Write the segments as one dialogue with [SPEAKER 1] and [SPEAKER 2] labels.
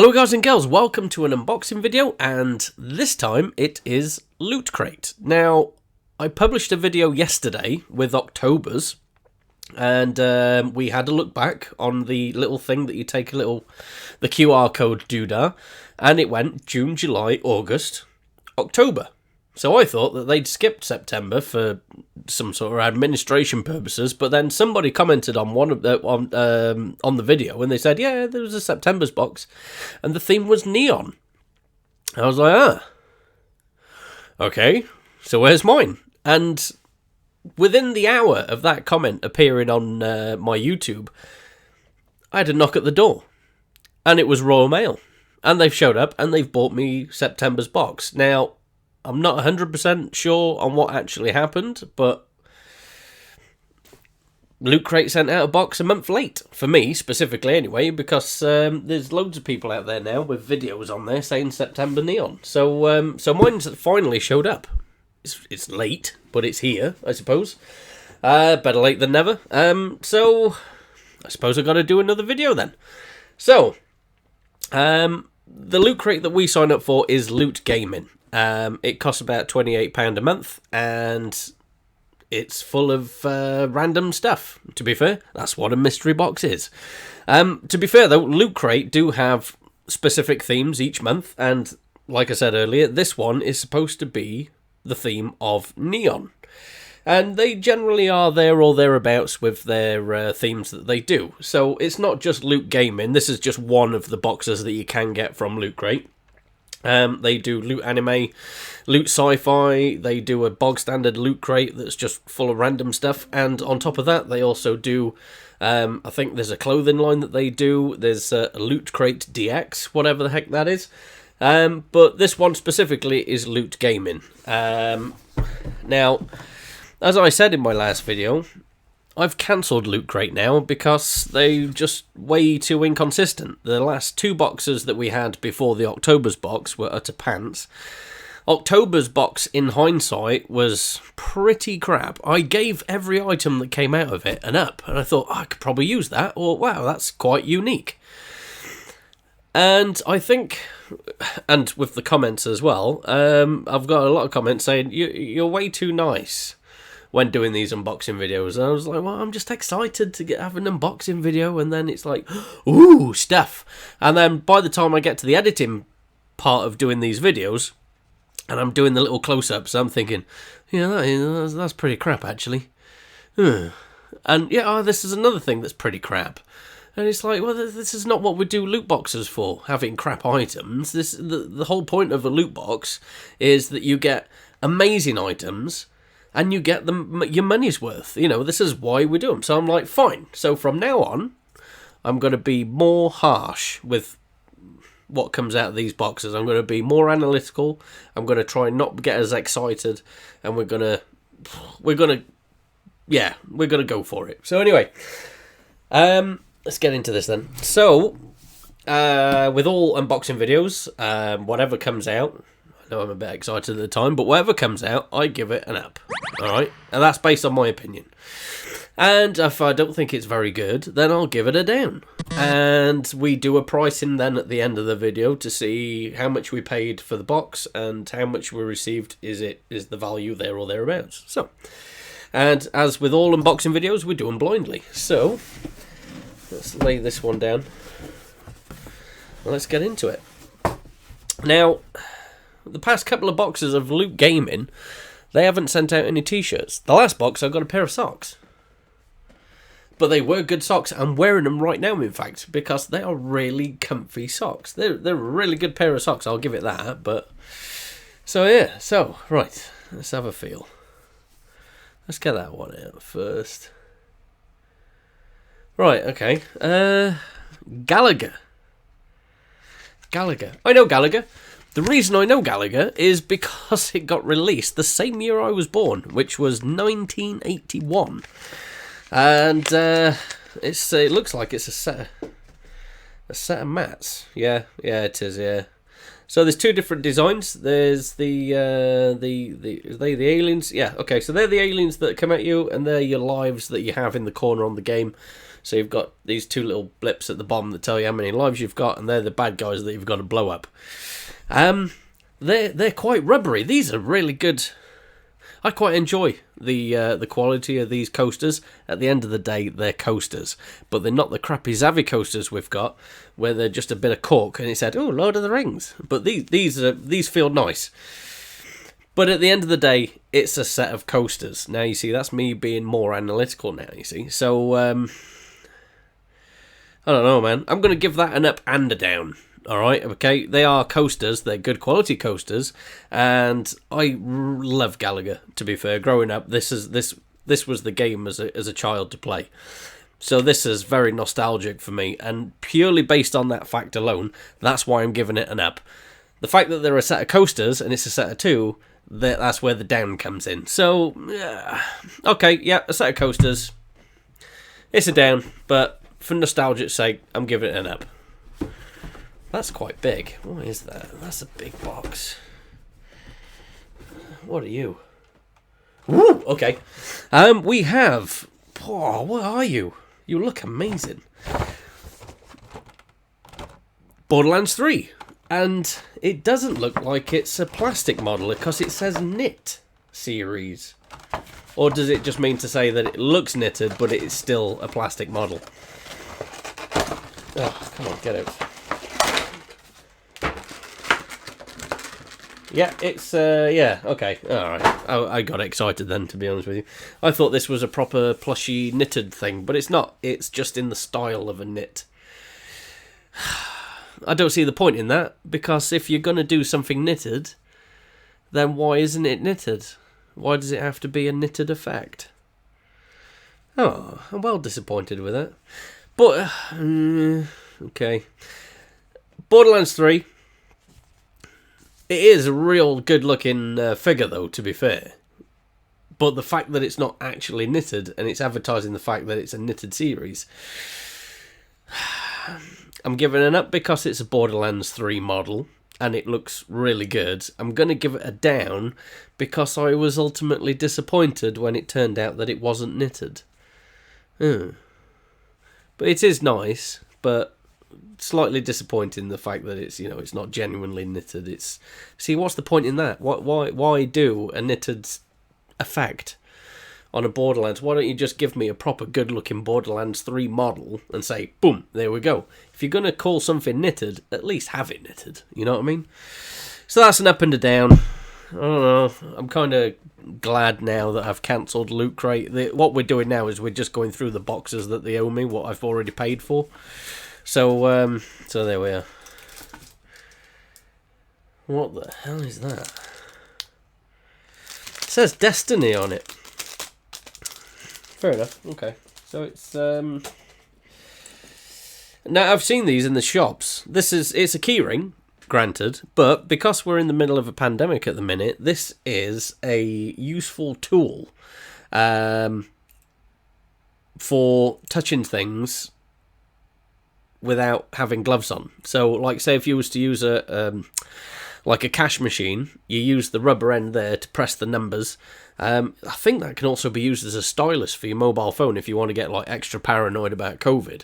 [SPEAKER 1] Hello guys and girls, welcome to an unboxing video, and this time it is Loot Crate. Now, I published a video yesterday with October's, and we had a look back on the little thing that you take the QR code doodah, and it went June, July, August, October. So I thought that they'd skipped September for some sort of administration purposes, but then somebody commented on on the video, and they said, yeah, there was a September's box, and the theme was neon. I was like, okay, so where's mine? And within the hour of that comment appearing on my YouTube, I had a knock at the door, and it was Royal Mail, and they've showed up, and they've bought me September's box. Now, I'm not 100% sure on what actually happened, but Loot Crate sent out a box a month late, for me specifically anyway, because there's loads of people out there now with videos on there saying September Neon. So mine's finally showed up. It's late, but it's here, I suppose. Better late than never. So I suppose I've got to do another video then. So, the Loot Crate that we sign up for is Loot Gaming. It costs about £28 a month, and it's full of random stuff, to be fair. That's what a mystery box is. To be fair, though, Loot Crate do have specific themes each month, and like I said earlier, this one is supposed to be the theme of neon. And they generally are there or thereabouts with their themes that they do. So it's not just Loot Gaming. This is just one of the boxes that you can get from Loot Crate. They do Loot Anime, Loot Sci-Fi, they do a bog standard Loot Crate that's just full of random stuff, and on top of that they also do, I think there's a clothing line that they do, there's a Loot Crate DX, whatever the heck that is, but this one specifically is Loot Gaming. Now, as I said in my last video, I've cancelled Loot Crate now because they're just way too inconsistent. The last two boxes that we had before the October's box were utter pants. October's box, in hindsight, was pretty crap. I gave every item that came out of it an up, and I thought, I could probably use that, or wow, that's quite unique. And I think, and with the comments as well, I've got a lot of comments saying, you're way too nice when doing these unboxing videos. And I was like, well, I'm just excited to have an unboxing video, and then it's like, ooh, stuff. And then by the time I get to the editing part of doing these videos, and I'm doing the little close-ups, I'm thinking, yeah, that's pretty crap, actually. And yeah, this is another thing that's pretty crap. And it's like, well, this is not what we do loot boxes for, having crap items. The whole point of a loot box is that you get amazing items, and you get your money's worth. This is why we do them. So I'm like, fine. So from now on, I'm going to be more harsh with what comes out of these boxes. I'm going to be more analytical. I'm going to try and not get as excited, and we're going to go for it. So anyway, let's get into this then. So, with all unboxing videos, whatever comes out, I know I'm a bit excited at the time, but whatever comes out, I give it an up. Alright? And that's based on my opinion. And if I don't think it's very good, then I'll give it a down. And we do a pricing then at the end of the video to see how much we paid for the box and how much we received. Is the value there or thereabouts? So, and as with all unboxing videos, we do them blindly. So, let's lay this one down. Let's get into it. Now, the past couple of boxes of Loot Gaming, they haven't sent out any t-shirts. The last box, I got a pair of socks. But they were good socks. I'm wearing them right now, in fact, because they are really comfy socks. They're a really good pair of socks, I'll give it that. But so, yeah. So, right. Let's have a feel. Let's get that one out first. Right, okay. Gallagher. I know Gallagher. The reason I know Gallagher is because it got released the same year I was born, which was 1981. And it looks like it's a set of mats. Yeah, it is, yeah. So there's two different designs. There's the are they the aliens? Yeah, okay. So they're the aliens that come at you, and they're your lives that you have in the corner on the game. So you've got these two little blips at the bottom that tell you how many lives you've got, and they're the bad guys that you've got to blow up. They're quite rubbery. These are really good. I quite enjoy the quality of these coasters. At the end of the day, they're coasters, but they're not the crappy Zavvi coasters we've got, where they're just a bit of cork and it said, "Oh, Lord of the Rings." But these feel nice. But at the end of the day, it's a set of coasters. Now you see, that's me being more analytical now. You see, so I don't know, man. I'm gonna give that an up and a down. Alright, okay, they are coasters, they're good quality coasters, and I love Galaga, to be fair. Growing up, this was the game as a child to play. So this is very nostalgic for me, and purely based on that fact alone, that's why I'm giving it an up. The fact that they're a set of coasters, and it's a set of two, that's where the down comes in. So, okay, yeah, a set of coasters. It's a down, but for nostalgia's sake, I'm giving it an up. That's quite big. What is that? That's a big box. What are you? Woo! Okay. We have... Oh, what are you? You look amazing. Borderlands 3. And it doesn't look like it's a plastic model because it says knit series. Or does it just mean to say that it looks knitted, but it's still a plastic model? Oh, come on, get out. Yeah, it's, yeah, okay, alright. I got excited then, to be honest with you. I thought this was a proper plushy knitted thing, but it's not. It's just in the style of a knit. I don't see the point in that, because if you're going to do something knitted, then why isn't it knitted? Why does it have to be a knitted effect? Oh, I'm well disappointed with it. But, okay. Borderlands 3. It is a real good-looking figure, though, to be fair. But the fact that it's not actually knitted, and it's advertising the fact that it's a knitted series, I'm giving it up because it's a Borderlands 3 model, and it looks really good. I'm going to give it a down because I was ultimately disappointed when it turned out that it wasn't knitted. But it is nice, but... slightly disappointing the fact that it's, you know, it's not genuinely knitted. It's, see, what's the point in that? Why do a knitted effect on a Borderlands? Why don't you just give me a proper good looking Borderlands 3 model and say, boom, there we go. If you're gonna call something knitted, at least have it knitted, you know what I mean? So that's an up and a down. I don't know, I'm kind of glad now that I've cancelled Loot Crate. What we're doing now is we're just going through the boxes that they owe me, what I've already paid for. So, so there we are. What the hell is that? It says Destiny on it. Fair enough, okay. So it's, now I've seen these in the shops. It's a keyring, granted, but because we're in the middle of a pandemic at the minute, this is a useful tool, for touching things without having gloves on. So, like, say if you was to use like a cash machine, you use the rubber end there to press the numbers. I think that can also be used as a stylus for your mobile phone if you want to get like extra paranoid about COVID.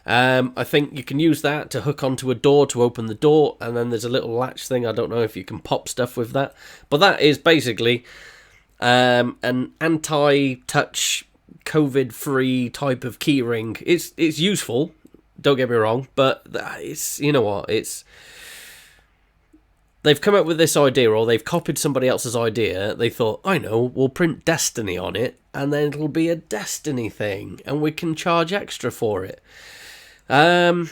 [SPEAKER 1] I think you can use that to hook onto a door to open the door, and then there's a little latch thing. I don't know if you can pop stuff with that, but that is basically an anti-touch, COVID-free type of keyring. It's useful. Don't get me wrong, but it's, you know what, it's... They've come up with this idea, or they've copied somebody else's idea. They thought, I know, we'll print Destiny on it, and then it'll be a Destiny thing, and we can charge extra for it. That's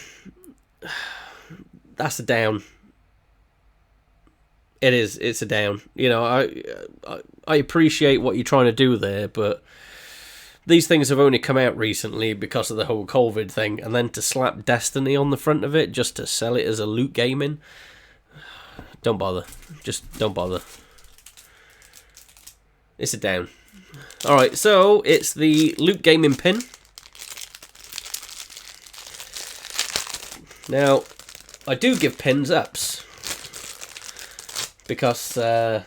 [SPEAKER 1] a down. It is, it's a down. You know, I appreciate what you're trying to do there, but... these things have only come out recently because of the whole COVID thing, and then to slap Destiny on the front of it just to sell it as a loot gaming, don't bother. Just don't bother. It's a down. Alright, so it's the loot gaming pin. Now, I do give pins ups. because I've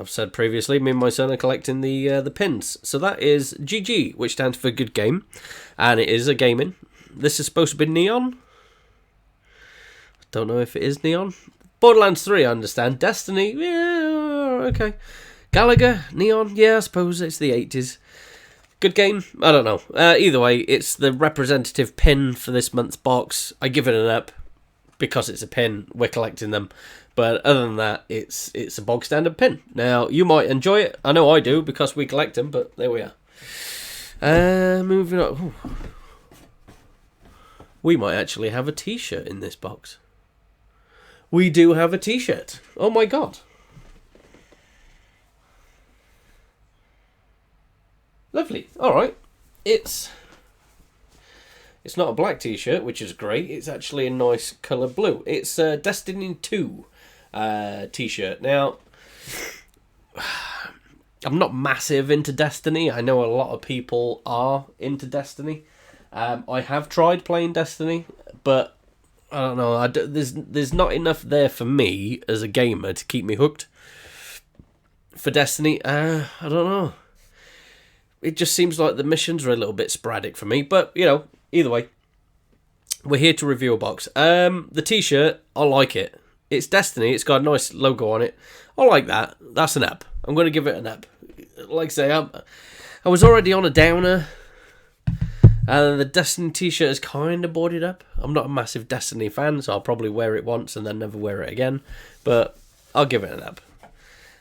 [SPEAKER 1] said previously, me and my son are collecting the pins. So that is GG, which stands for good game, and it is a gaming. This is supposed to be Neon. Don't know if it is Neon. Borderlands 3, I understand. Destiny, yeah, okay. Galaga, Neon, yeah, I suppose it's the 80s. Good game? I don't know. Either way, it's the representative pin for this month's box. I give it an up because it's a pin. We're collecting them. But other than that, it's a bog standard pin. Now, you might enjoy it. I know I do because we collect them, but there we are. Moving on. Ooh. We might actually have a t-shirt in this box. We do have a t-shirt. Oh my god. Lovely. Alright. It's not a black t-shirt, which is great. It's actually a nice colour blue. It's a Destiny 2 t-shirt. Now, I'm not massive into Destiny. I know a lot of people are into Destiny. I have tried playing Destiny, but I don't know. There's not enough there for me as a gamer to keep me hooked. For Destiny, I don't know. It just seems like the missions are a little bit sporadic for me. But, you know, either way, we're here to review a box. The t-shirt, I like it. It's Destiny. It's got a nice logo on it. I like that. That's an up. I'm going to give it an up. Like I say, I was already on a downer. And the Destiny t-shirt is kind of boarded up. I'm not a massive Destiny fan, so I'll probably wear it once and then never wear it again. But I'll give it an up.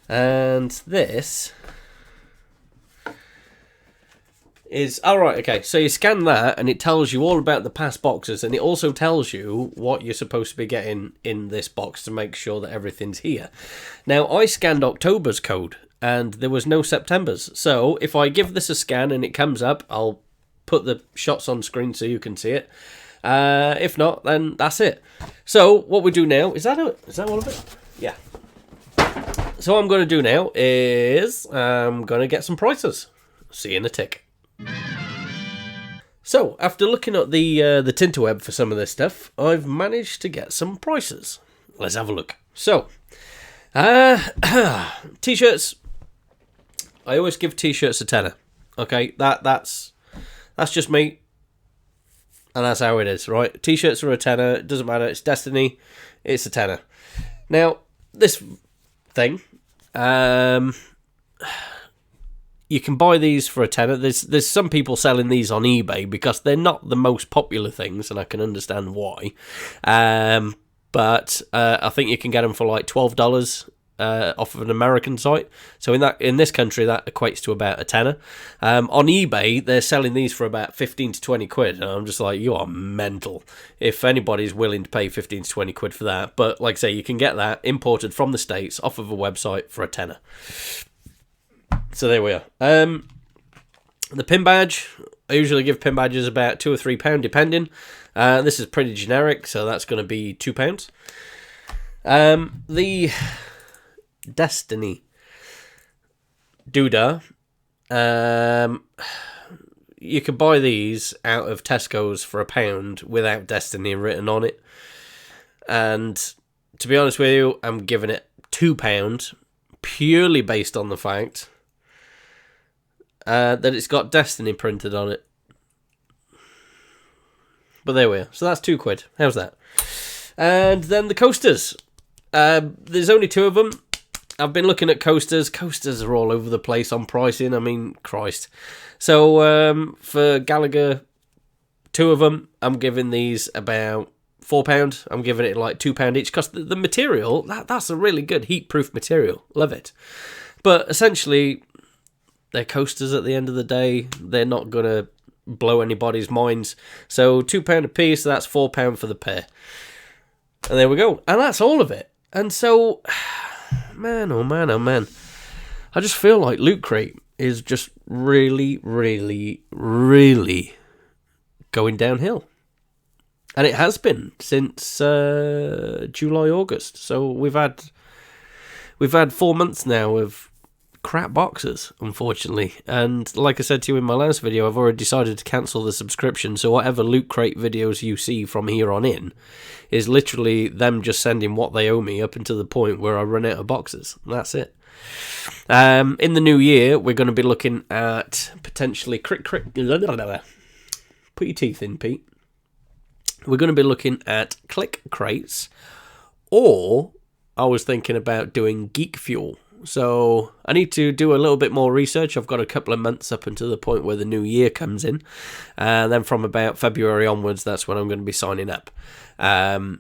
[SPEAKER 1] And this is... Alright, okay. So you scan that and it tells you all about the past boxes. And it also tells you what you're supposed to be getting in this box to make sure that everything's here. Now, I scanned October's code and there was no September's. So if I give this a scan and it comes up, I'll put the shots on screen so you can see it. If not, then that's it. So what we do now is that all of it? Yeah. So what I'm going to do now is I'm going to get some prices. See you in a tick. So after looking at the Tinterweb for some of this stuff, I've managed to get some prices. Let's have a look. So t-shirts. I always give t-shirts a tenner. Okay, that's just me. And that's how it is, right? T-shirts are a tenner. It doesn't matter. It's Destiny. It's a tenner. Now, this thing, you can buy these for a tenner. There's some people selling these on eBay because they're not the most popular things, and I can understand why. But I think you can get them for like $12 off of an American site. So in this country, that equates to about a tenner. On eBay, they're selling these for about 15 to 20 quid. And I'm just like, you are mental. If anybody's willing to pay 15 to 20 quid for that. But like I say, you can get that imported from the States off of a website for a tenner. So there we are. The pin badge, I usually give pin badges about £2 or £3 depending. This is pretty generic, so that's going to be £2. The Destiny Doodah, you can buy these out of Tesco's for £1 without Destiny written on it. And to be honest with you, I'm giving it £2 purely based on the fact that it's got Destiny printed on it. But there we are. So that's £2. How's that? And then the coasters. There's only 2 of them. I've been looking at coasters. Coasters are all over the place on pricing. I mean, Christ. So for Galaga, 2 of them, I'm giving these about £4. I'm giving it like £2 each because the material, that's a really good heat-proof material. Love it. But essentially, they're coasters at the end of the day. They're not going to blow anybody's minds. So £2 a piece, that's £4 for the pair. And there we go. And that's all of it. And so, man, oh man, oh man. I just feel like Loot Crate is just really, really, really going downhill. And it has been since July, August. So we've had 4 months now of crap boxes, unfortunately. And like I said to you in my last video, I've already decided to cancel the subscription, so whatever Loot Crate videos you see from here on in is literally them just sending what they owe me up until the point where I run out of boxes. That's it. In the new year, we're going to be looking at potentially... Put your teeth in, Pete. We're going to be looking at Click Crates, or I was thinking about doing Geek Fuel. So I need to do a little bit more research. I've got a couple of months up until the point where the new year comes in. And then from about February onwards, that's when I'm going to be signing up.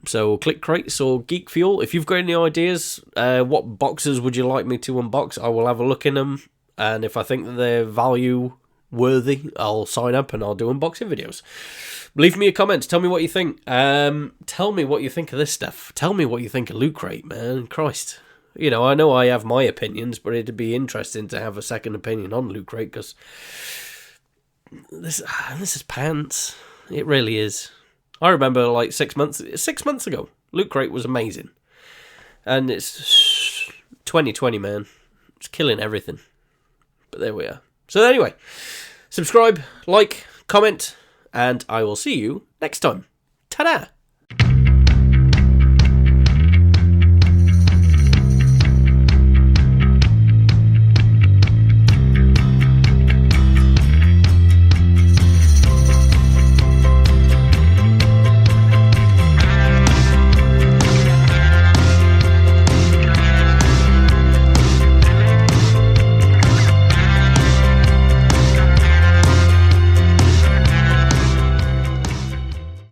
[SPEAKER 1] So Click Crates or Geek Fuel. If you've got any ideas, what boxes would you like me to unbox? I will have a look in them. And if I think that they're value worthy, I'll sign up and I'll do unboxing videos. Leave me a comment. Tell me what you think. Tell me what you think of this stuff. Tell me what you think of Loot Crate, man. Christ. You know I have my opinions, but it'd be interesting to have a second opinion on Loot Crate, because this is pants. It really is. I remember like 6 months ago, Loot Crate was amazing. And it's 2020, man. It's killing everything. But there we are. So anyway, subscribe, like, comment, and I will see you next time. Ta-da!